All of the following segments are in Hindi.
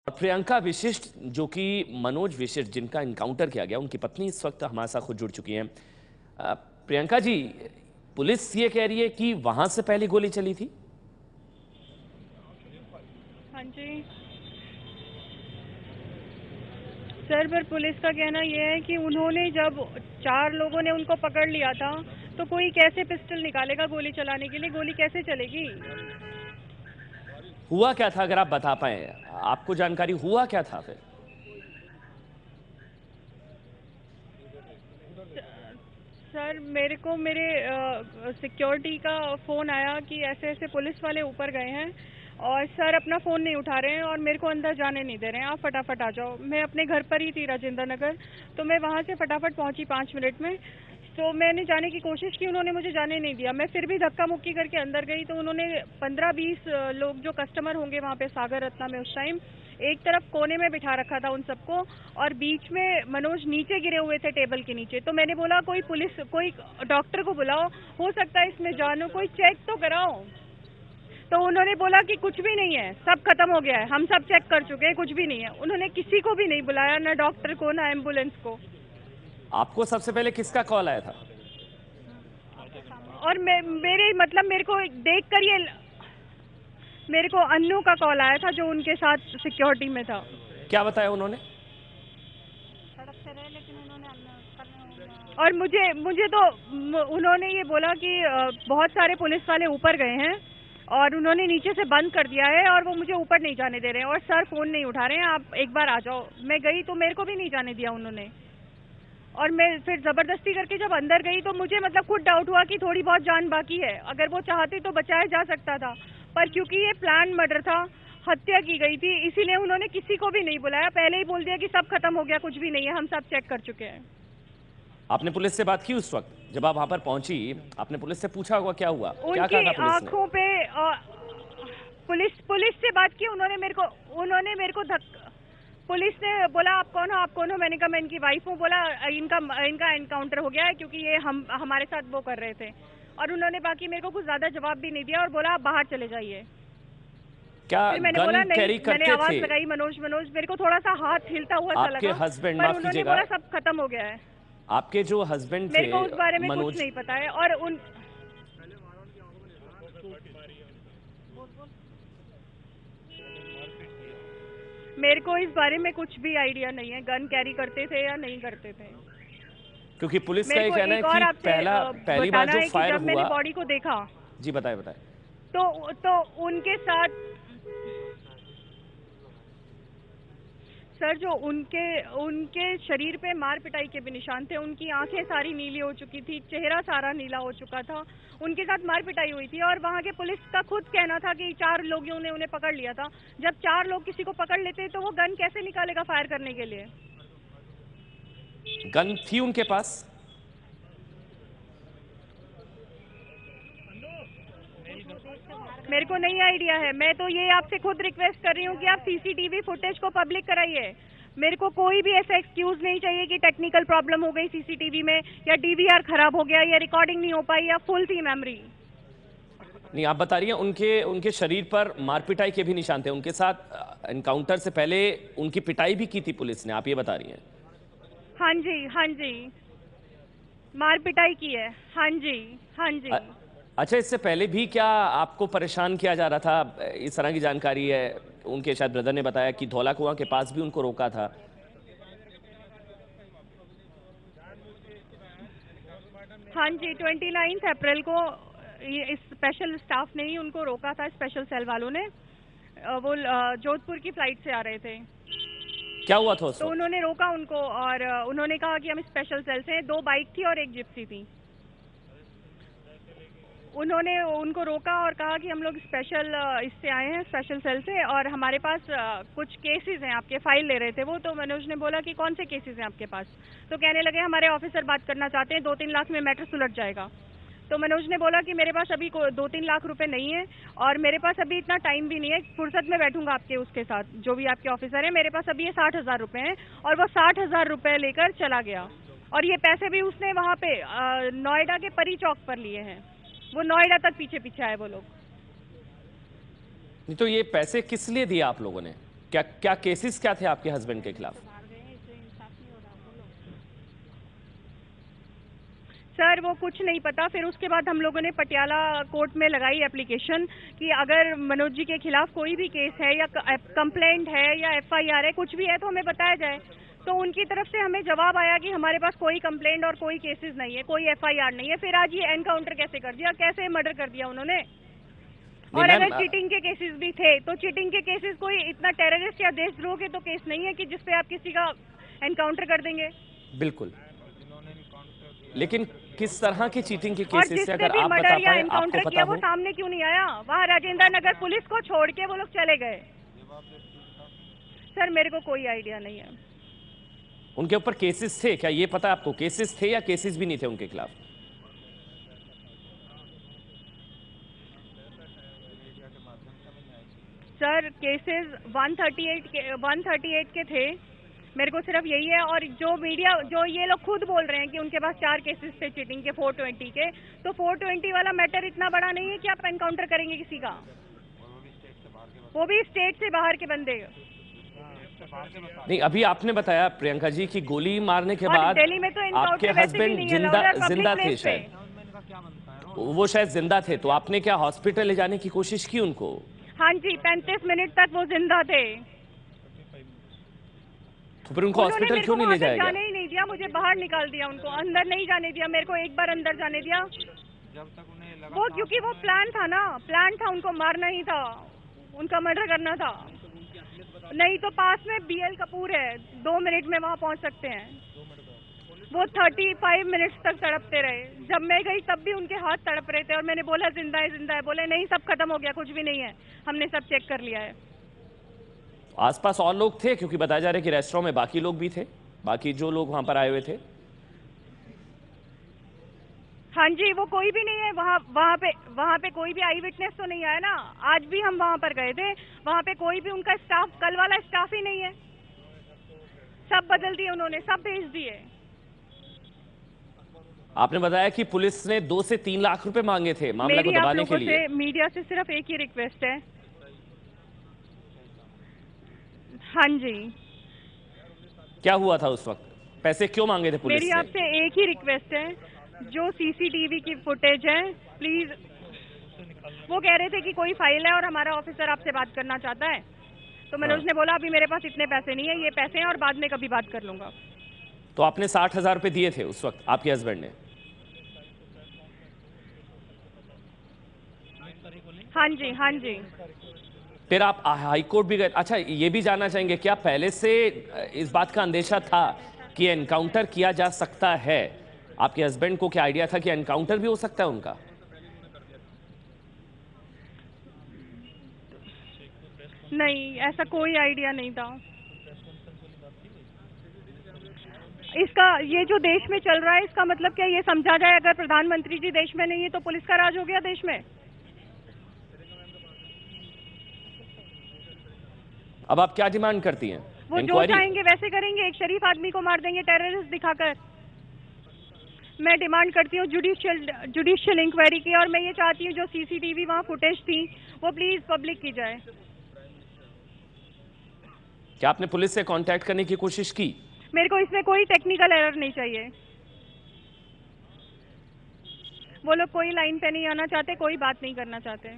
और प्रियंका विशिष्ट जो कि मनोज विशिष्ट जिनका इनकाउंटर किया गया, उनकी पत्नी इस वक्त हमारे साथ खुद जुड़ चुकी हैं। प्रियंका जी, पुलिस ये कह रही है कि वहां से पहली गोली चली थी। हाँ जी सर, पर पुलिस का कहना यह है कि उन्होंने जब 4 लोगों ने उनको पकड़ लिया था तो कोई कैसे पिस्टल निकालेगा गोली चलाने के लिए? गोली कैसे चलेगी? हुआ क्या था, अगर आप बता पाए, आपको जानकारी हुआ क्या था फिर? सर, मेरे को मेरे सिक्योरिटी का फ़ोन आया कि ऐसे ऐसे पुलिस वाले ऊपर गए हैं और सर अपना फ़ोन नहीं उठा रहे हैं और मेरे को अंदर जाने नहीं दे रहे हैं, आप फटाफट आ जाओ। मैं अपने घर पर ही थी, राजेंद्र नगर, तो मैं वहाँ से फटाफट पहुँची 5 मिनट में। तो मैंने जाने की कोशिश की, उन्होंने मुझे जाने नहीं दिया। मैं फिर भी धक्का मुक्की करके अंदर गई तो उन्होंने 15-20 लोग जो कस्टमर होंगे वहाँ पे सागर रत्ना में उस टाइम, एक तरफ कोने में बिठा रखा था उन सबको और बीच में मनोज नीचे गिरे हुए थे टेबल के नीचे। तो मैंने बोला कोई डॉक्टर को बुलाओ, हो सकता है इसमें जान हो, कोई चेक तो कराओ। तो उन्होंने बोला कि कुछ भी नहीं है, सब खत्म हो गया है, हम सब चेक कर चुके हैं, कुछ भी नहीं है। उन्होंने किसी को भी नहीं बुलाया, ना डॉक्टर को ना एम्बुलेंस को। आपको सबसे पहले किसका कॉल आया था? और मेरे को देख कर मेरे को अन्नू का कॉल आया था जो उनके साथ सिक्योरिटी में था। क्या बताया उन्होंने? और मुझे तो उन्होंने ये बोला कि बहुत सारे पुलिस वाले ऊपर गए हैं और उन्होंने नीचे से बंद कर दिया है और वो मुझे ऊपर नहीं जाने दे रहे हैं और सर फोन नहीं उठा रहे हैं, आप एक बार आ जाओ। मैं गई तो मेरे को भी नहीं जाने दिया उन्होंने और मैं फिर जबरदस्ती करके जब अंदर गई तो मुझे खुद डाउट हुआ कि थोड़ी बहुत जान बाकी है। अगर वो चाहते तो बचाया जा सकता था, पर क्योंकि ये प्लान मर्डर था, हत्या की गई थी, इसीलिए उन्होंने किसी को भी नहीं बुलाया। पहले ही बोल दिया कि सब खत्म हो गया, कुछ भी नहीं है, हम सब चेक कर चुके हैं। आपने पुलिस से बात की उस वक्त जब आप वहां पर पहुंची? आपने पुलिस से पूछा होगा क्या हुआ, क्या कहा उनकी था पुलिस ने? आंखों पे पुलिस से बात की उन्होंने मेरे को पुलिस ने बोला आप कौन हो? मैंने कहा मैं इनकी वाइफ हूँ। बोला इनका एनकाउंटर हो गया है क्योंकि ये हमारे साथ वो कर रहे थे। और उन्होंने बाकी मेरे को कुछ ज्यादा जवाब भी नहीं दिया और बोला आप बाहर चले जाइए। क्या फिर मैंने बोला गन नहीं, कैरी मैंने करते आवाज थे लगाई मनोज मनोज, मेरे को थोड़ा सा हाथ हिलता हुआ सा आपके लगा, हस्बैंड? पर माफ उन्होंने कीजिएगा, बोला सब खत्म हो गया है। आपके जो हस्बैंड मेरे थे को उस बारे में कुछ मनोज, नहीं पता है और मेरे को इस बारे में कुछ भी आइडिया नहीं है, गन कैरी करते थे या नहीं करते थे। क्योंकि पुलिस का मेरे ये को कहना है एक कि और आपसे पहली बार बताना जो है कि फायर जब मैंने हुआ। बॉडी को देखा जी बताए बताए। तो उनके साथ सर जो उनके शरीर पे मार पिटाई के भी निशान थे। उनकी आंखें सारी नीली हो चुकी थी, चेहरा सारा नीला हो चुका था। उनके साथ मार पिटाई हुई थी और वहाँ के पुलिस का खुद कहना था कि 4 लोगों ने उन्हें पकड़ लिया था। जब 4 लोग किसी को पकड़ लेते तो वो गन कैसे निकालेगा फायर करने के लिए? गन थी उनके पास? मेरे को नहीं आइडिया है। मैं तो ये आपसे खुद रिक्वेस्ट कर रही हूँ कि आप सीसीटीवी फुटेज को पब्लिक कराइए। मेरे को कोई भी ऐसा एक्सक्यूज नहीं चाहिए कि टेक्निकल प्रॉब्लम हो गई सीसीटीवी में, या डीवीआर खराब हो गया, या रिकॉर्डिंग नहीं हो पाई, या फुल थी मेमोरी। नहीं, आप बता रही हैं उनके शरीर पर मारपिटाई के भी निशान थे। उनके साथ एनकाउंटर से पहले उनकी पिटाई भी की थी पुलिस ने, आप ये बता रही हैं? हाँ जी, हाँ जी, मार पिटाई की है। हाँ जी, हाँ जी। अच्छा, इससे पहले भी क्या आपको परेशान किया जा रहा था? इस तरह की जानकारी है, उनके शायद ब्रदर ने बताया कि धौला कुआं के पास भी उनको रोका था। हाँ जी, 29 अप्रैल को इस स्पेशल स्टाफ ने ही उनको रोका था, स्पेशल सेल वालों ने। वो जोधपुर की फ्लाइट से आ रहे थे। क्या हुआ था उस तो वक्त? उन्होंने रोका उनको और उन्होंने कहा कि हम स्पेशल सेल से हैं। 2 बाइक थी और एक जिप्सी थी। उन्होंने उनको रोका और कहा कि हम लोग स्पेशल इससे आए हैं, स्पेशल सेल से, और हमारे पास कुछ केसेस हैं आपके। फाइल ले रहे थे वो। तो मनोज ने बोला कि कौन से केसेस हैं आपके पास? तो कहने लगे हमारे ऑफिसर बात करना चाहते हैं, 2-3 लाख में मैटर सुलझ जाएगा। तो मनोज ने बोला कि मेरे पास अभी 2-3 लाख रुपए नहीं है और मेरे पास अभी इतना टाइम भी नहीं है, फुर्सत में बैठूंगा आपके उसके साथ, जो भी आपके ऑफिसर है। मेरे पास अभी ये 60,000 रुपए हैं। और वो 60,000 रुपए लेकर चला गया। और ये पैसे भी उसने वहाँ पे नोएडा के परी चौक पर लिए हैं। वो नोएडा तक पीछे पीछे आए वो लोग। नहीं तो ये पैसे किस लिए दिए आप लोगों ने? क्या क्या केसेस क्या थे आपके हस्बैंड के खिलाफ? सर वो कुछ नहीं पता। फिर उसके बाद हम लोगों ने पटियाला कोर्ट में लगाई एप्लीकेशन कि अगर मनोज जी के खिलाफ कोई भी केस है या कंप्लेंट है या एफआईआर है, कुछ भी है तो हमें बताया जाए। तो उनकी तरफ से हमें जवाब आया कि हमारे पास कोई कंप्लेंट और कोई केसेस नहीं है, कोई एफआईआर नहीं है। फिर आज ये एनकाउंटर कैसे कर दिया, कैसे मर्डर कर दिया उन्होंने? और मैम, अगर चीटिंग के केसेस भी थे तो चीटिंग के केसेस कोई इतना टेररिस्ट या देशद्रोह के तो केस नहीं है कि जिसपे आप किसी का एनकाउंटर कर देंगे। बिल्कुल, लेकिन किस तरह की चीटिंग के और केसेस से जिसने अगर भी आप मर्डर बता या पाए, आपको एनकाउंटर पता किया वो हो? सामने क्यों नहीं आया? वहाँ राजेंद्र नगर पुलिस को छोड़ के वो लोग चले गए। सर मेरे को कोई आइडिया नहीं है। उनके ऊपर केसेस थे क्या, ये पता है आपको? केसेस थे या केसेस भी नहीं थे उनके खिलाफ? सर केसेस 138 के थे। मेरे को सिर्फ यही है। और जो मीडिया, जो ये लोग खुद बोल रहे हैं कि उनके पास 4 केसेस थे चीटिंग के 420 के, तो 420 वाला मैटर इतना बड़ा नहीं है कि आप एनकाउंटर करेंगे किसी का, वो भी स्टेट से बाहर के बंदे। नहीं, अभी आपने बताया प्रियंका जी कि गोली मारने के और बाद दिल्ली में तो आपके एनकाउंटर वैसे भी हस्बैंड नहीं अलाउड है पब्लिक जिंदा थे प्लेस पे। शायद, वो शायद जिंदा थे, तो आपने क्या हॉस्पिटल ले जाने की कोशिश की उनको? हाँ जी, 35 मिनट तक वो जिंदा थे। तो फिर उनको उन्होंने हॉस्पिटल मेरे क्यों को नहीं ले अंदर जाया गया? जाने ही नहीं दिया, मुझे बाहर निकाल दिया। उनको अंदर नहीं जाने दिया, मेरे को एक बार अंदर जाने दिया। वो क्योंकि वो प्लान था ना, प्लान था, उनको मारना ही था, उनका मर्डर करना था। नहीं तो पास में बीएल कपूर है, 2 मिनट में वहाँ पहुँच सकते हैं। वो 35 मिनट्स तक तड़पते रहे। जब मैं गई तब भी उनके हाथ तड़प रहे थे और मैंने बोला जिंदा है जिंदा है। बोले नहीं, सब खत्म हो गया, कुछ भी नहीं है, हमने सब चेक कर लिया है। आसपास और लोग थे, क्योंकि बताया जा रहा है कि रेस्टोरेंट में बाकी लोग भी थे, बाकी जो लोग वहां पर आए हुए थे? हाँ जी, वो कोई भी नहीं है वहाँ पे कोई भी आई विटनेस तो नहीं आया ना। आज भी हम वहाँ पर गए थे, वहाँ पे कोई भी उनका स्टाफ, कल वाला स्टाफ ही नहीं है। सब बदल दिए उन्होंने, सब भेज दिए। आपने बताया कि पुलिस ने 2 से 3 लाख रुपए मांगे थे मामला को मेरी आप दबाने के लोगों लिए। से, मीडिया से सिर्फ एक ही रिक्वेस्ट है। हाँ जी, क्या हुआ था उस वक्त? पैसे क्यों मांगे थे पुलिस मेरी से? आपसे एक ही रिक्वेस्ट है, जो सीसीटीवी की फुटेज है प्लीज। वो कह रहे थे कि कोई फाइल है और हमारा ऑफिसर आपसे बात करना चाहता है। तो मनोज ने बोला अभी मेरे पास इतने पैसे नहीं है, ये पैसे हैं और बाद में कभी बात कर लूंगा। तो आपने 60,000 रुपए दिए थे उस वक्त आपके हस्बैंड ने? हाँ जी, हाँ जी। फिर आप हाई कोर्ट भी गए। अच्छा, ये भी जानना चाहेंगे, क्या पहले से इस बात का अंदेशा था कि एनकाउंटर किया जा सकता है? आपके हस्बैंड को क्या आइडिया था कि एनकाउंटर भी हो सकता है उनका? नहीं, ऐसा कोई आइडिया नहीं था। इसका, ये जो देश में चल रहा है, इसका मतलब क्या ये समझा जाए अगर प्रधानमंत्री जी देश में नहीं है तो पुलिस का राज हो गया देश में? अब आप क्या डिमांड करती हैं? वो जो इंक्वायरी? चाहेंगे वैसे करेंगे, एक शरीफ आदमी को मार देंगे टेररिस्ट दिखाकर। मैं डिमांड करती हूँ जुडिशियल इंक्वायरी की, और मैं ये चाहती हूँ जो सीसीटीवी वहाँ फुटेज थी वो प्लीज पब्लिक की जाए। क्या आपने पुलिस से कांटेक्ट करने की कोशिश की? मेरे को इसमें कोई टेक्निकल एरर नहीं चाहिए। वो लोग कोई लाइन पे नहीं आना चाहते, कोई बात नहीं करना चाहते।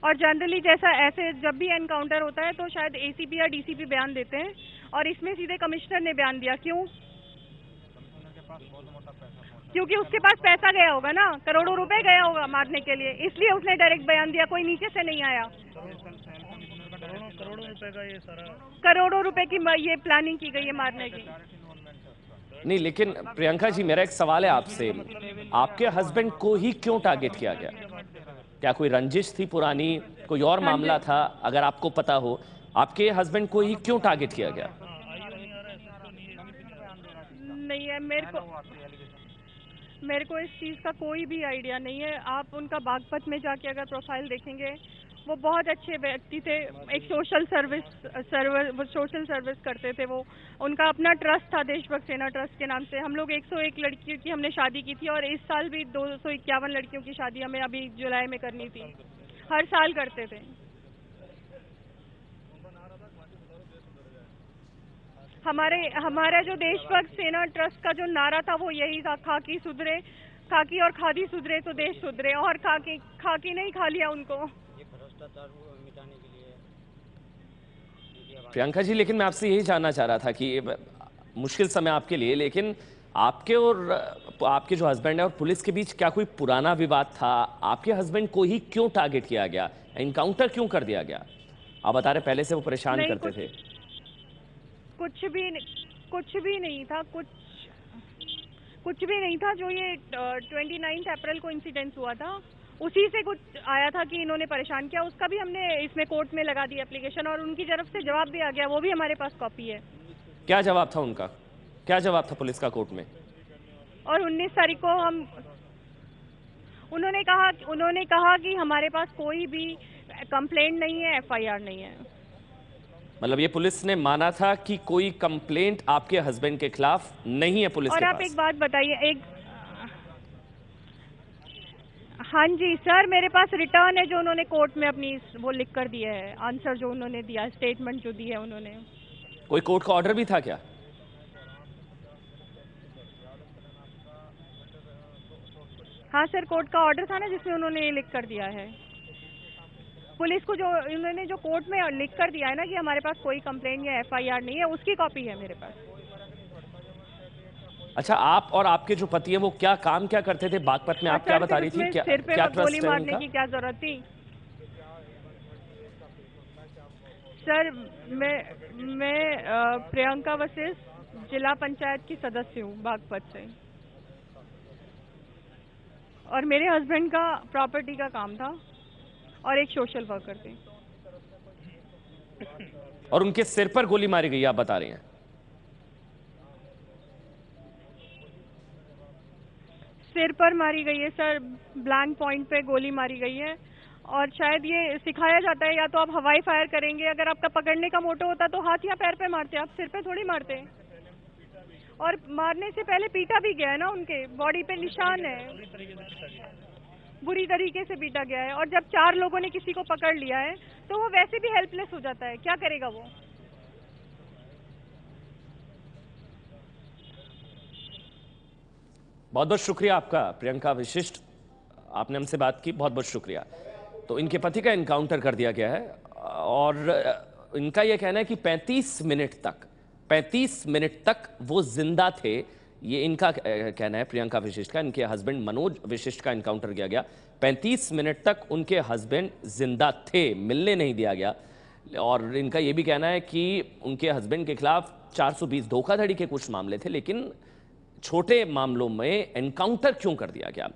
और जनरली जैसा ऐसे जब भी एनकाउंटर होता है तो शायद एसीपी या डीसीपी बयान देते हैं, और इसमें सीधे कमिश्नर ने बयान दिया। क्यों? क्योंकि उसके पास पैसा गया होगा ना, करोड़ों रुपए गया होगा मारने के लिए, इसलिए उसने डायरेक्ट बयान दिया, कोई नीचे से नहीं आया। करोड़ों रुपए का ये सारा, करोड़ों रुपए की ये प्लानिंग की गई है मारने की। नहीं, लेकिन प्रियंका जी, मेरा एक सवाल है आपसे, आपके हस्बैंड को ही क्यों टारगेट किया गया? क्या कोई रंजिश थी पुरानी, कोई और मामला था? अगर आपको पता हो, आपके हस्बैंड को ही क्यों टारगेट किया गया? नहीं है मेरे को इस चीज का कोई भी आइडिया नहीं है। आप उनका बागपत में जाके अगर प्रोफाइल देखेंगे, वो बहुत अच्छे व्यक्ति थे, एक सोशल सर्विस करते थे। वो, उनका अपना ट्रस्ट था, देशभक्त सेना ट्रस्ट के नाम से। हम लोग 101 लड़कियों की हमने शादी की थी, और इस साल भी 251 लड़कियों की शादी हमें अभी जुलाई में करनी थी। हर साल करते थे। हमारा जो देशभक्त सेना ट्रस्ट का जो नारा था वो यही था, खाकी सुधरे, खाकी और खादी सुधरे तो देश सुधरे। और खाकी नहीं खा लिया उनको। ये भ्रष्टाचार मिटाने के लिए प्रियंका जी, लेकिन मैं आपसे यही जानना चाह रहा था कि मुश्किल समय आपके लिए, लेकिन आपके और आपके जो हस्बैंड है और पुलिस के बीच क्या कोई पुराना विवाद था? आपके हस्बैंड को ही क्यों टारगेट किया गया, एनकाउंटर क्यों कर दिया गया? आप बता रहे पहले से वो परेशान नहीं, करते थे। कुछ भी नहीं था। कुछ भी नहीं था। जो ये 29 अप्रैल को इंसिडेंस हुआ था, उसी से कुछ आया था कि इन्होंने परेशान किया। उसका भी हमने इसमें कोर्ट में लगा दी एप्लीकेशन, और उनकी तरफ से जवाब भी आ गया, वो भी हमारे पास कॉपी है। क्या जवाब था उनका? क्या जवाब था पुलिस का कोर्ट में? और 19 तारीख को उन्होंने कहा कि हमारे पास कोई भी कंप्लेंट नहीं है, FIR नहीं है। मतलब ये पुलिस ने माना था कि कोई कंप्लेंट आपके हस्बैंड के खिलाफ नहीं है पुलिस और के आप पास। एक बात बताइए, हाँ जी सर, मेरे पास रिटर्न है जो उन्होंने कोर्ट में अपनी वो लिख कर दिया है, आंसर जो उन्होंने दिया, स्टेटमेंट जो दी है उन्होंने। कोई कोर्ट का ऑर्डर भी था क्या? हाँ सर, कोर्ट का ऑर्डर था ना, जिसमें उन्होंने ये लिख कर दिया है पुलिस को। जो उन्होंने जो कोर्ट में लिख कर दिया है ना कि हमारे पास कोई कंप्लेंट या FIR नहीं है, उसकी कॉपी है मेरे पास। अच्छा, आप और आपके जो पति हैं वो काम क्या करते थे बागपत में? आप क्या बता रही थी? सिर पे क्या गोली ट्रस्ट है मारने उनका? की क्या जरूरत थी सर? मैं प्रियंका वशिष्ठ जिला पंचायत की सदस्य हूँ बागपत से, और मेरे हस्बैंड का प्रॉपर्टी का काम था और एक सोशल वर्कर थे। और उनके सिर पर गोली मारी गई, आप बता रही हैं? सिर पर मारी गई है सर, ब्लैंक पॉइंट पे गोली मारी गई है। और शायद ये सिखाया जाता है, या तो आप हवाई फायर करेंगे, अगर आपका पकड़ने का मोटो होता तो हाथ या पैर पे मारते, आप सिर पे थोड़ी मारते। और मारने से पहले पीटा भी गया है ना, उनके बॉडी पे निशान है, बुरी तरीके से पीटा गया है। और जब 4 लोगों ने किसी को पकड़ लिया है तो वो वैसे भी हेल्पलेस हो जाता है, क्या करेगा वो? बहुत बहुत शुक्रिया आपका प्रियंका वशिष्ठ, आपने हमसे बात की, बहुत बहुत शुक्रिया। तो इनके पति का एनकाउंटर कर दिया गया है, और इनका यह कहना है कि 35 मिनट तक वो जिंदा थे। ये इनका कहना है, प्रियंका वशिष्ठ का। इनके हस्बैंड मनोज वशिष्ठ का एनकाउंटर किया गया, 35 मिनट तक उनके हस्बैंड जिंदा थे, मिलने नहीं दिया गया। और इनका यह भी कहना है कि उनके हस्बैंड के खिलाफ 420 धोखाधड़ी के कुछ मामले थे, लेकिन छोटे मामलों में एनकाउंटर क्यों कर दिया गया?